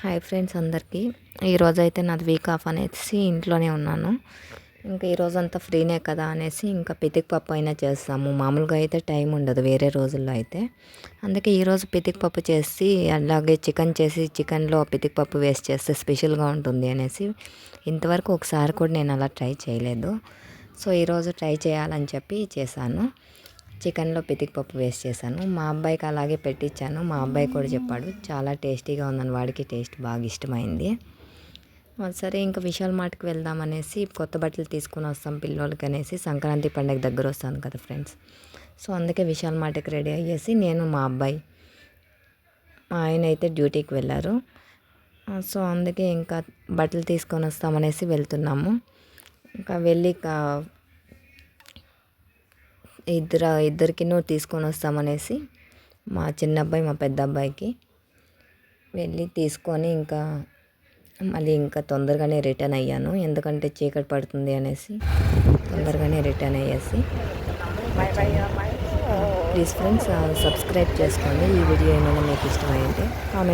Hi friends అందరికీ. ఈరోజైతే నాది వీక్ ఆఫ్ అనేసి ఇంట్లోనే ఉన్నాను. ఇంకా ఈరోజంతా ఫ్రీనే కదా అనేసి ఇంకా పితిక్ పప్పు అయినా చేస్తాము. మామూలుగా అయితే టైం ఉండదు వేరే రోజుల్లో అయితే. అందుకే ఈరోజు పితిక్ పప్పు చేసి అలాగే చికెన్ చేసి చికెన్లో పితిక్ పప్పు వేస్ట్ చేస్తే స్పెషల్గా ఉంటుంది అనేసి ఇంతవరకు ఒకసారి కూడా నేను అలా ట్రై చేయలేదు. సో ఈరోజు ట్రై చేయాలని చెప్పి చేశాను. చికెన్లో పితిక్ పప్పు వేస్ట్ చేశాను. మా అబ్బాయికి అలాగే పెట్టించాను. మా అబ్బాయి కూడా చెప్పాడు చాలా టేస్టీగా ఉందని, వాడికి టేస్ట్ బాగా ఇష్టమైంది. సరే ఇంకా విశాల్ మార్ట్కి వెళ్దాం అనేసి కొత్త బట్టలు తీసుకుని వస్తాం పిల్లోళ్ళకి అనేసి, సంక్రాంతి పండుగ దగ్గర వస్తాను కదా ఫ్రెండ్స్. సో అందుకే విశాల్ మార్ట్కి రెడీ అయ్యేసి నేను మా అబ్బాయి, మా ఆయన అయితే డ్యూటీకి వెళ్ళారు. సో అందుకే ఇంకా బట్టలు తీసుకొని వస్తామనేసి వెళ్తున్నాము. ఇంకా వెళ్ళి ఇద్దరికి తీసుకొని వస్తామనేసి మా చిన్న అబ్బాయి మా పెద్ద అబ్బాయికి వెళ్ళి తీసుకొని ఇంకా మళ్ళీ ఇంకా తొందరగానే రిటర్న్ అయ్యాను. ఎందుకంటే చీకటి పడుతుంది అనేసి తొందరగానే రిటర్న్ అయ్యేసి. ప్లీజ్ ఫ్రెండ్స్ సబ్స్క్రైబ్ చేసుకోండి. ఈ వీడియో ఏమైనా మీకు ఇష్టమైతే కామెంట్